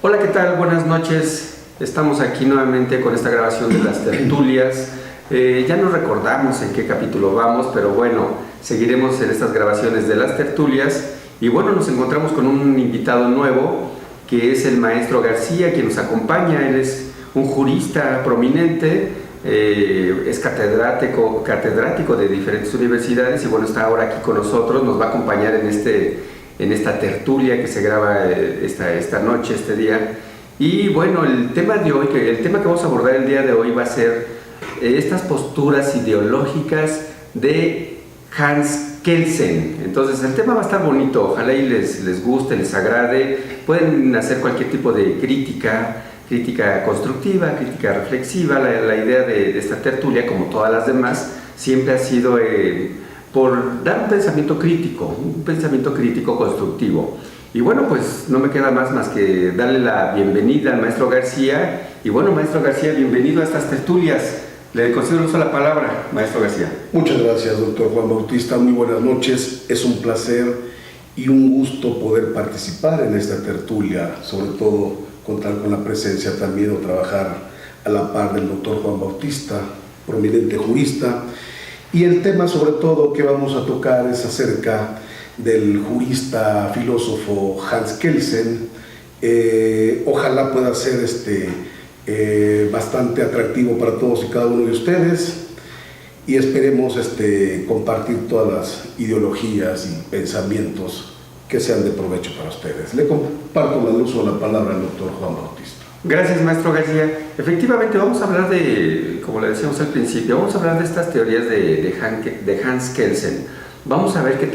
Hola, ¿qué tal? Buenas noches. Estamos aquí nuevamente con esta grabación de las tertulias. Ya no recordamos en qué capítulo vamos, pero bueno, seguiremos en estas grabaciones de las tertulias. Y bueno, nos encontramos con un invitado nuevo, que es el maestro García, quien nos acompaña. Él es un jurista prominente, es catedrático de diferentes universidades y bueno, está ahora aquí con nosotros, nos va a acompañar en esta tertulia que se graba esta noche, este día. Y bueno, el tema que vamos a abordar el día de hoy va a ser estas posturas ideológicas de Hans Kelsen. Entonces el tema va a estar bonito, ojalá y les guste, les agrade. Pueden hacer cualquier tipo de crítica constructiva, crítica reflexiva. La idea de esta tertulia, como todas las demás, siempre ha sido por dar un pensamiento crítico constructivo. Y bueno, pues no me queda más que darle la bienvenida al maestro García. Y bueno, maestro García, bienvenido a estas tertulias. Le concedo uso la palabra, maestro García. Muchas gracias, doctor Juan Bautista. Muy buenas noches. Es un placer y un gusto poder participar en esta tertulia, sobre todo contar con la presencia también o trabajar a la par del doctor Juan Bautista, prominente jurista. Y el tema sobre todo que vamos a tocar es acerca del jurista filósofo Hans Kelsen. Ojalá pueda ser bastante atractivo para todos y cada uno de ustedes y esperemos compartir todas las ideologías y pensamientos que sean de provecho para ustedes. Le comparto el uso de la palabra al doctor Juan Bautista. Gracias, maestro García. Efectivamente, vamos a hablar como le decíamos al principio, vamos a hablar de estas teorías de Hans Kelsen. Vamos a ver qué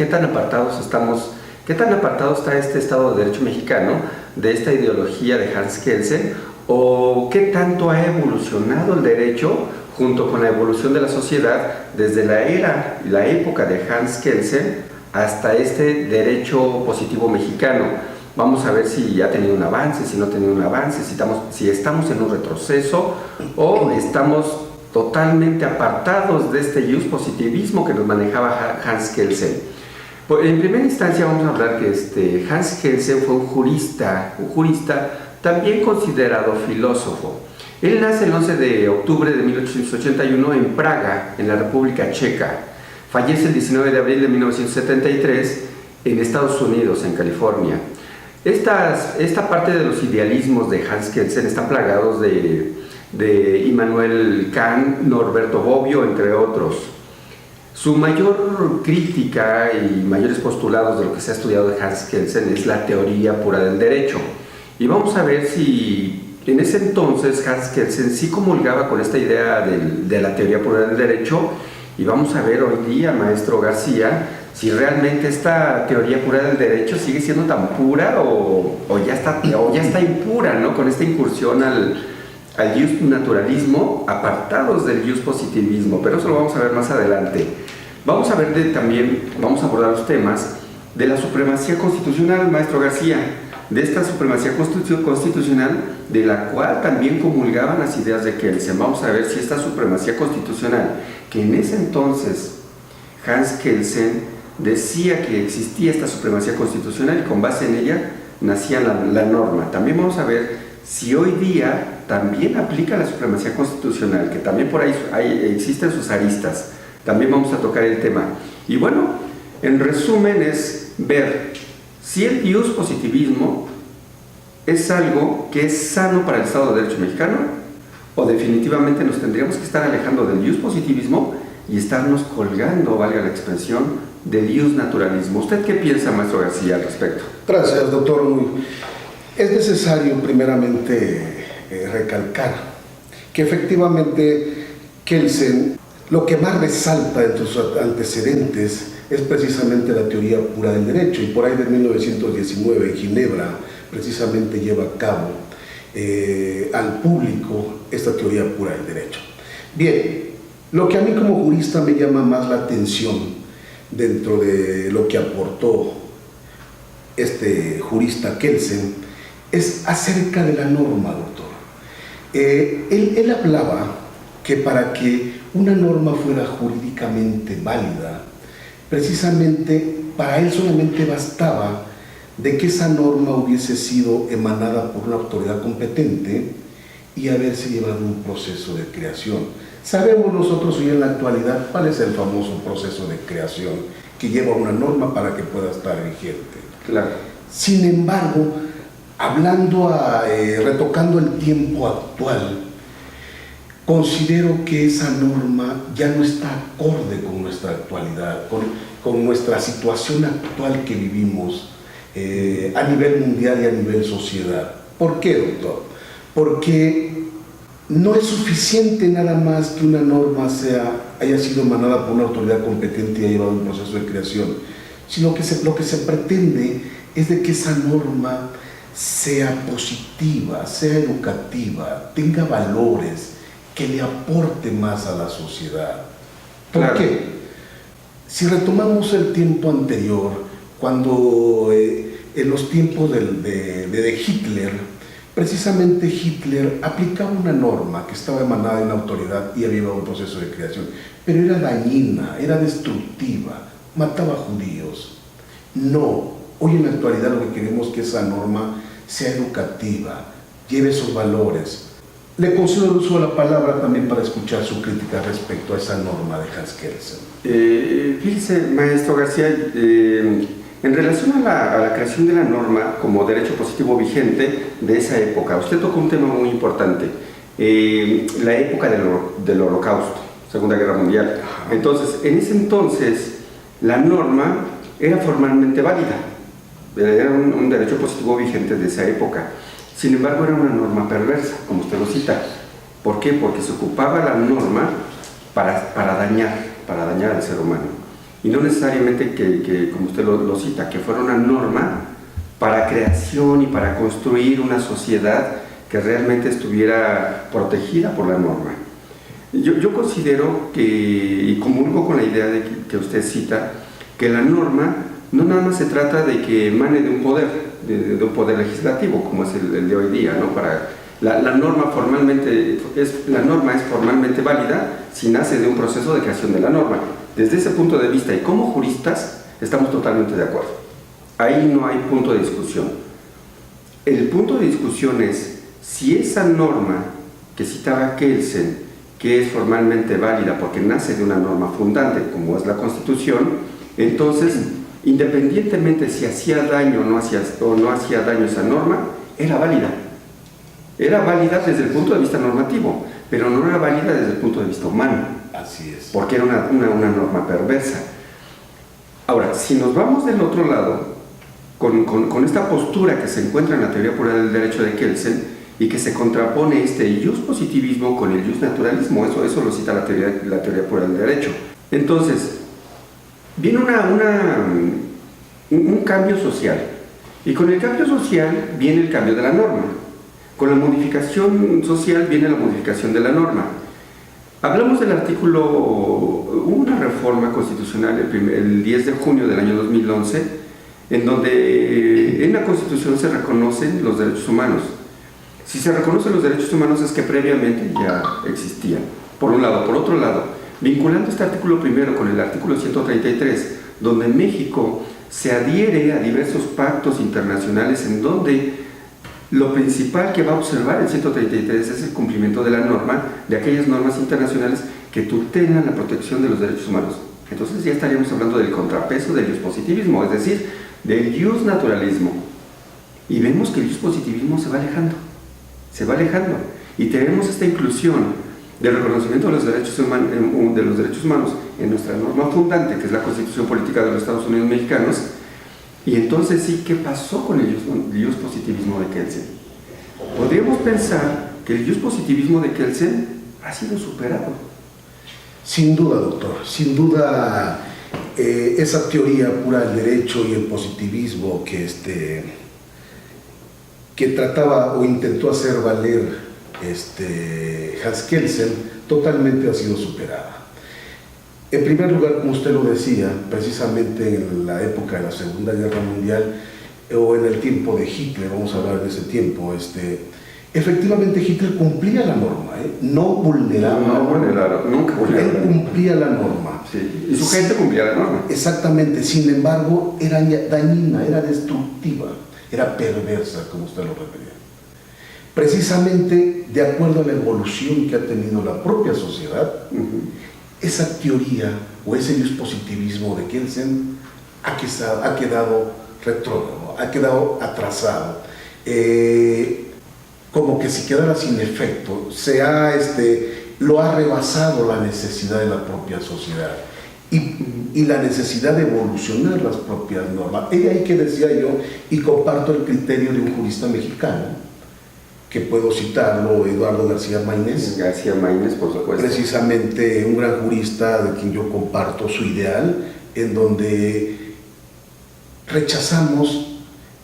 tan apartado está este Estado de Derecho mexicano de esta ideología de Hans Kelsen, o qué tanto ha evolucionado el derecho junto con la evolución de la sociedad desde la época de Hans Kelsen hasta este derecho positivo mexicano. Vamos a ver si ha tenido un avance, si no ha tenido un avance, si estamos en un retroceso o estamos totalmente apartados de este positivismo que nos manejaba Hans Kelsen. En primera instancia vamos a hablar que Hans Kelsen fue un jurista también considerado filósofo. Él nace el 11 de octubre de 1881 en Praga, en la República Checa. Fallece el 19 de abril de 1973 en Estados Unidos, en California. Esta parte de los idealismos de Hans Kelsen están plagados de Immanuel Kant, Norberto Bobbio, entre otros. Su mayor crítica y mayores postulados de lo que se ha estudiado de Hans Kelsen es la teoría pura del derecho. Y vamos a ver si en ese entonces Hans Kelsen sí comulgaba con esta idea de la teoría pura del derecho, y vamos a ver hoy día, maestro García, si realmente esta teoría pura del derecho sigue siendo tan pura o ya está impura, ¿no? Con esta incursión al jus naturalismo, apartados del jus positivismo, pero eso lo vamos a ver más adelante. Vamos a ver vamos a abordar los temas de la supremacía constitucional, maestro García, de esta supremacía constitucional de la cual también comulgaban las ideas de Kelsen. Vamos a ver si esta supremacía constitucional, que en ese entonces Hans Kelsen decía que existía esta supremacía constitucional y con base en ella nacía la norma. También vamos a ver si hoy día también aplica la supremacía constitucional, que también por ahí existen sus aristas. También vamos a tocar el tema. Y bueno, en resumen es ver si el jus positivismo es algo que es sano para el Estado de Derecho mexicano, o definitivamente nos tendríamos que estar alejando del jus positivismo y estarnos colgando, valga la expresión, del jus naturalismo. ¿Usted qué piensa, maestro García, al respecto? Gracias, doctor. Es necesario primeramente recalcar que efectivamente Kelsen, lo que más resalta entre sus antecedentes es precisamente la teoría pura del derecho, y por ahí de 1919 en Ginebra precisamente lleva a cabo al público esta teoría pura del derecho. Bien, lo que a mí como jurista me llama más la atención dentro de lo que aportó este jurista Kelsen es acerca de la norma, doctor. Él hablaba que para que una norma fuera jurídicamente válida, precisamente para él solamente bastaba de que esa norma hubiese sido emanada por una autoridad competente y haberse llevado un proceso de creación. Sabemos nosotros hoy en la actualidad cuál es el famoso proceso de creación que lleva una norma para que pueda estar vigente. Claro. Sin embargo, retocando el tiempo actual, considero que esa norma ya no está acorde con nuestra actualidad, con nuestra situación actual que vivimos a nivel mundial y a nivel sociedad. ¿Por qué, doctor? Porque no es suficiente nada más que una norma haya sido emanada por una autoridad competente y haya llevado un proceso de creación, sino que lo que se pretende es de que esa norma sea positiva, sea educativa, tenga valores, que le aporte más a la sociedad. ¿Por Claro. qué? Si retomamos el tiempo anterior, cuando en los tiempos de Hitler, precisamente Hitler aplicaba una norma que estaba emanada de una autoridad y había un proceso de creación, pero era dañina, era destructiva, mataba judíos. No, hoy en la actualidad lo que queremos es que esa norma sea educativa, lleve esos valores. Le concedo el uso de la palabra también para escuchar su crítica respecto a esa norma de Hans Kelsen. Fíjese, maestro García, en relación a la creación de la norma como derecho positivo vigente de esa época, usted tocó un tema muy importante, la época del Holocausto, Segunda Guerra Mundial. Ajá. Entonces, en ese entonces, la norma era formalmente válida, era un derecho positivo vigente de esa época. Sin embargo, era una norma perversa, como usted lo cita. ¿Por qué? Porque se ocupaba la norma para dañar al ser humano. Y no necesariamente que como usted lo cita, que fuera una norma para creación y para construir una sociedad que realmente estuviera protegida por la norma. Yo considero y comulgo con la idea que usted cita, que la norma no nada más se trata de que emane de un poder, de un poder legislativo, como es el de hoy día, ¿no? La norma es formalmente válida si nace de un proceso de creación de la norma. Desde ese punto de vista, y como juristas, estamos totalmente de acuerdo. Ahí no hay punto de discusión. El punto de discusión es si esa norma que citaba Kelsen, que es formalmente válida porque nace de una norma fundante, como es la Constitución, entonces, independientemente si hacía daño o no hacía daño esa norma, era válida. Era válida desde el punto de vista normativo, pero no era válida desde el punto de vista humano. Así es. Porque era una norma perversa. Ahora, si nos vamos del otro lado, con esta postura que se encuentra en la teoría pura del derecho de Kelsen y que se contrapone este jus positivismo con el jus naturalismo, eso lo cita la teoría pura del derecho. Entonces, viene un cambio social, y con el cambio social viene el cambio de la norma. Con la modificación social viene la modificación de la norma. Hablamos del artículo, hubo una reforma constitucional el 10 de junio del año 2011, en donde en la Constitución se reconocen los derechos humanos. Si se reconocen los derechos humanos es que previamente ya existían, por un lado. Por otro lado, vinculando este artículo primero con el artículo 133, donde México se adhiere a diversos pactos internacionales en donde lo principal que va a observar el 133 es el cumplimiento de la norma, de aquellas normas internacionales que tutelan la protección de los derechos humanos. Entonces ya estaríamos hablando del contrapeso del positivismo, es decir, del jusnaturalismo. Y vemos que el positivismo se va alejando. Y tenemos esta inclusión del reconocimiento de los derechos humanos en nuestra norma fundante, que es la Constitución Política de los Estados Unidos Mexicanos. Y entonces sí, ¿qué pasó con el positivismo de Kelsen? Podríamos pensar que el positivismo de Kelsen ha sido superado. Sin duda, doctor, sin duda esa teoría pura del derecho y el positivismo que trataba o intentó hacer valer Hans Kelsen totalmente ha sido superada. En primer lugar, como usted lo decía, precisamente en la época de la Segunda Guerra Mundial o en el tiempo de Hitler, vamos a hablar de ese tiempo, Efectivamente, Hitler cumplía la norma, no vulneraba. Nunca vulneraba. Él cumplía la norma. Sí. Y su gente cumplía la norma. Exactamente, sin embargo, era dañina, era destructiva, era perversa, como usted lo refería. Precisamente, de acuerdo a la evolución que ha tenido la propia sociedad, esa teoría o ese dispositivismo de Kelsen ha quedado retrógrado, ha quedado atrasado. Como que si quedara sin efecto, lo ha rebasado la necesidad de la propia sociedad y la necesidad de evolucionar las propias normas. Es de ahí que decía yo, y comparto el criterio de un jurista mexicano, que puedo citarlo, Eduardo García Maínez. García Maínez, por supuesto. Precisamente un gran jurista de quien yo comparto su ideal, en donde rechazamos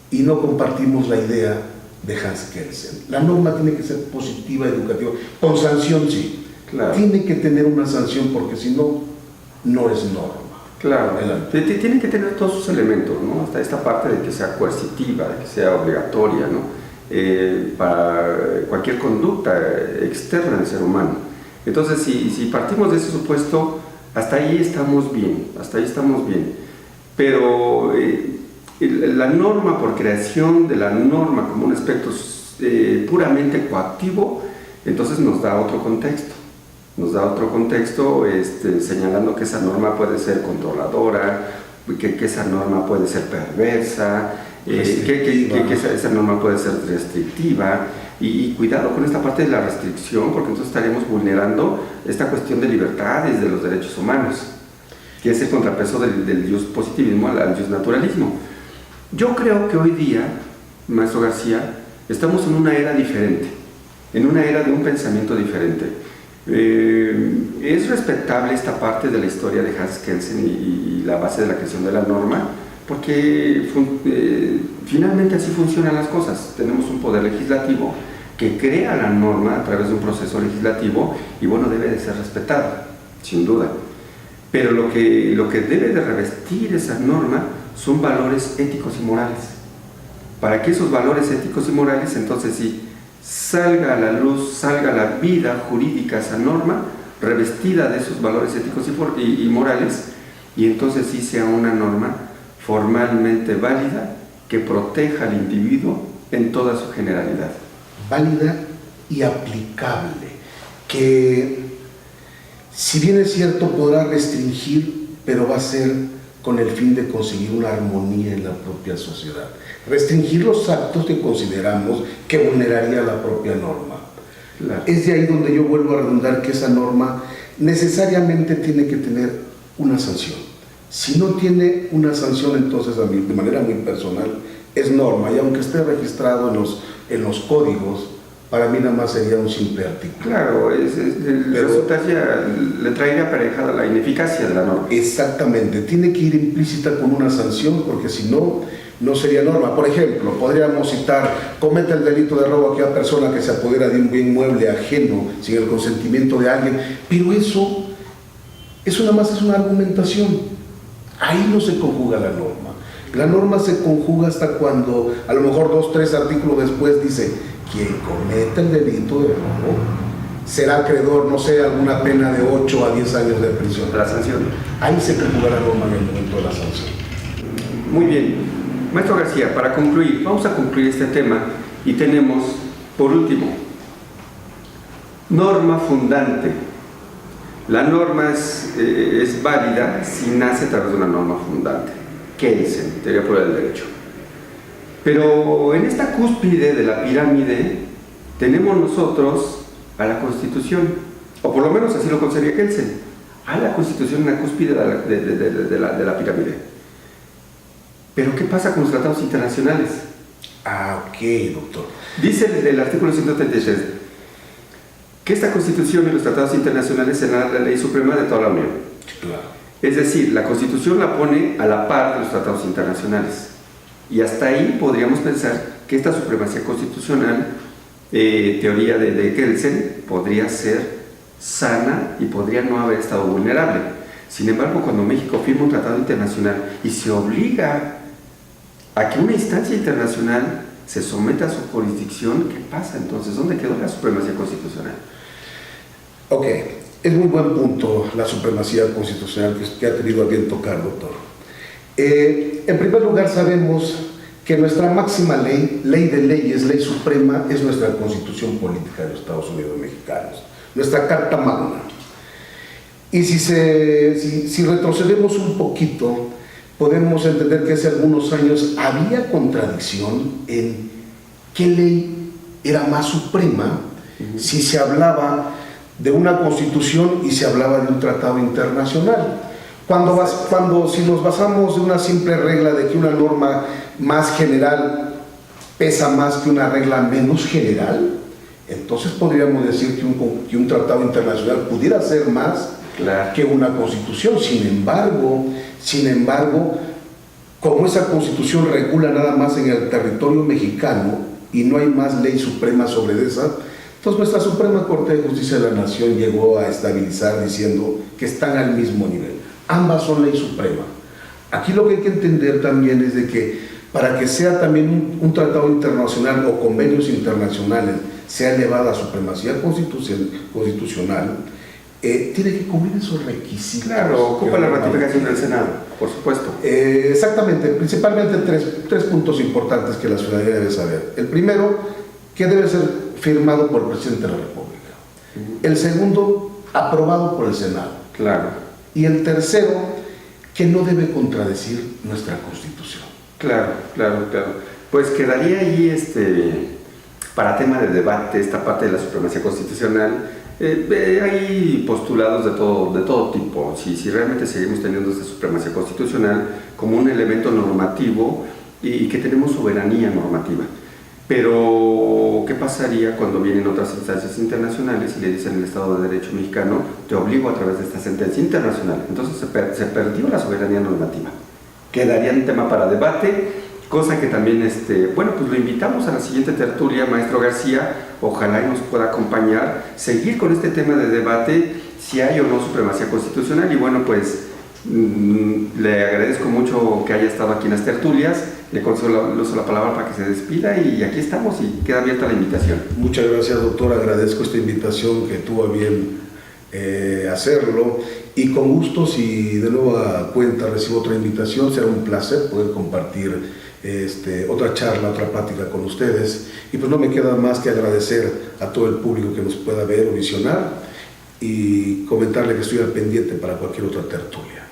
y no compartimos la idea de Hans Kelsen. La norma tiene que ser positiva, educativa, con sanción sí. Claro. Tiene que tener una sanción porque si no, no es norma. Claro, tiene que tener todos sus elementos, ¿no? Hasta esta parte de que sea coercitiva, de que sea obligatoria, ¿no? Para cualquier conducta externa del ser humano. Entonces, si partimos de ese supuesto, hasta ahí estamos bien, Pero la norma, por creación de la norma como un aspecto puramente coactivo, entonces nos da otro contexto. Señalando que esa norma puede ser controladora, que esa norma puede ser perversa, que esa norma puede ser restrictiva, y cuidado con esta parte de la restricción, porque entonces estaremos vulnerando esta cuestión de libertades, de los derechos humanos, que es el contrapeso del positivismo al naturalismo. Yo creo que hoy día, maestro García, estamos en una era diferente, en una era de un pensamiento diferente. Es respetable esta parte de la historia de Hans Kelsen y la base de la creación de la norma, porque finalmente así funcionan las cosas. Tenemos un poder legislativo que crea la norma a través de un proceso legislativo y bueno, debe de ser respetada, sin duda. Pero lo que debe de revestir esa norma son valores éticos y morales. Para que esos valores éticos y morales entonces sí salga a la luz, salga a la vida jurídica esa norma revestida de esos valores éticos y morales, y entonces sí sea una norma formalmente válida que proteja al individuo en toda su generalidad. Válida y aplicable, que si bien es cierto podrá restringir, pero va a ser con el fin de conseguir una armonía en la propia sociedad. Restringir los actos que consideramos que vulneraría la propia norma. Claro. Es de ahí donde yo vuelvo a redundar que esa norma necesariamente tiene que tener una sanción. Si no tiene una sanción, entonces a mí, de manera muy personal, es norma, y aunque esté registrado en los códigos, para mí nada más sería un simple artículo. Claro, le traería aparejada la ineficacia de la norma. Exactamente, tiene que ir implícita con una sanción, porque si no, no sería norma. Por ejemplo, podríamos citar: comete el delito de robo a aquella persona que se apodera de un bien mueble ajeno sin el consentimiento de alguien, pero eso nada más es una argumentación. Ahí no se conjuga la norma. La norma se conjuga hasta cuando, a lo mejor 2, 3 artículos después, dice: quien cometa el delito de robo será acreedor, no sé, alguna pena de 8 a 10 años de prisión. La sanción. Ahí se conjuga la norma en el momento de la sanción. Muy bien. Maestro García, para concluir, vamos a concluir este tema y tenemos, por último, norma fundante. La norma es válida si nace a través de una norma fundante. Kelsen, teoría pura del derecho. Pero en esta cúspide de la pirámide tenemos nosotros a la Constitución, o por lo menos así lo concebía Kelsen, a la Constitución en la cúspide de la pirámide. Pero ¿qué pasa con los tratados internacionales? Ok, doctor. Dice el artículo 133 que esta Constitución y los tratados internacionales serán la ley suprema de toda la Unión. Claro. Es decir, la Constitución la pone a la par de los tratados internacionales. Y hasta ahí podríamos pensar que esta supremacía constitucional, teoría de Kelsen, podría ser sana y podría no haber estado vulnerable. Sin embargo, cuando México firma un tratado internacional y se obliga a que una instancia internacional se somete a su jurisdicción, ¿qué pasa entonces? ¿Dónde quedó la supremacía constitucional? Ok, es muy buen punto la supremacía constitucional que ha tenido a bien tocar, doctor. En primer lugar, sabemos que nuestra máxima ley, ley de leyes, ley suprema, es nuestra Constitución Política de los Estados Unidos Mexicanos, nuestra Carta Magna. Y si retrocedemos un poquito, podemos entender que hace algunos años había contradicción en qué ley era más suprema, si se hablaba de una constitución y se hablaba de un tratado internacional. Si nos basamos en una simple regla de que una norma más general pesa más que una regla menos general, entonces podríamos decir que un tratado internacional pudiera ser más que una constitución. Sin embargo, como esa constitución regula nada más en el territorio mexicano y no hay más ley suprema sobre esa, entonces nuestra Suprema Corte de Justicia de la Nación llegó a estabilizar diciendo que están al mismo nivel. Ambas son ley suprema. Aquí lo que hay que entender también es de que para que sea también un tratado internacional o convenios internacionales sea elevada a supremacía constitucional, tiene que cubrir esos requisitos. Claro, ocupa la ratificación del Senado, por supuesto. Exactamente, principalmente tres puntos importantes que la ciudadanía debe saber. El primero, que debe ser firmado por el presidente de la República. El segundo, aprobado por el Senado. Claro. Y el tercero, que no debe contradecir nuestra Constitución. Claro. Pues quedaría ahí para tema de debate esta parte de la supremacía constitucional. Hay postulados de todo tipo. Si realmente seguimos teniendo esta supremacía constitucional como un elemento normativo y que tenemos soberanía normativa. Pero, ¿qué pasaría cuando vienen otras instancias internacionales y le dicen el Estado de Derecho mexicano, te obligo a través de esta sentencia internacional? Entonces se perdió la soberanía normativa. Quedaría un tema para debate, cosa que también, pues lo invitamos a la siguiente tertulia, maestro García, ojalá y nos pueda acompañar, seguir con este tema de debate, si hay o no supremacía constitucional, y bueno, pues le agradezco mucho que haya estado aquí en las tertulias, le concedo el uso de la palabra para que se despida y aquí estamos y queda abierta la invitación. Muchas gracias, doctor, agradezco esta invitación que tuvo a bien hacerlo y con gusto, si de nueva cuenta recibo otra invitación, será un placer poder compartir otra charla, otra plática con ustedes, y pues no me queda más que agradecer a todo el público que nos pueda ver o visionar y comentarle que estoy al pendiente para cualquier otra tertulia.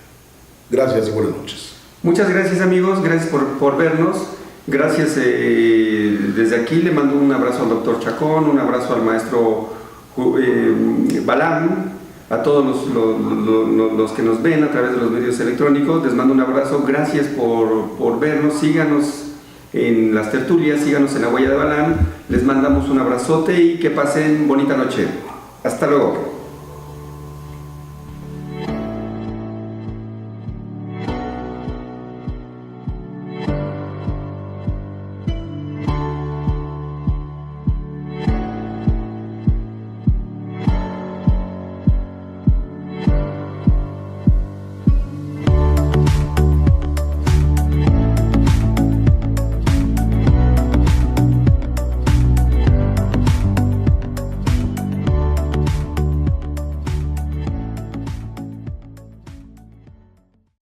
Gracias y buenas noches. Muchas gracias, amigos, gracias por vernos, gracias. Desde aquí le mando un abrazo al doctor Chacón, un abrazo al maestro Balam, a todos los que nos ven a través de los medios electrónicos, les mando un abrazo, gracias por vernos, síganos en las tertulias, síganos en la huella de Balam, les mandamos un abrazote y que pasen bonita noche. Hasta luego.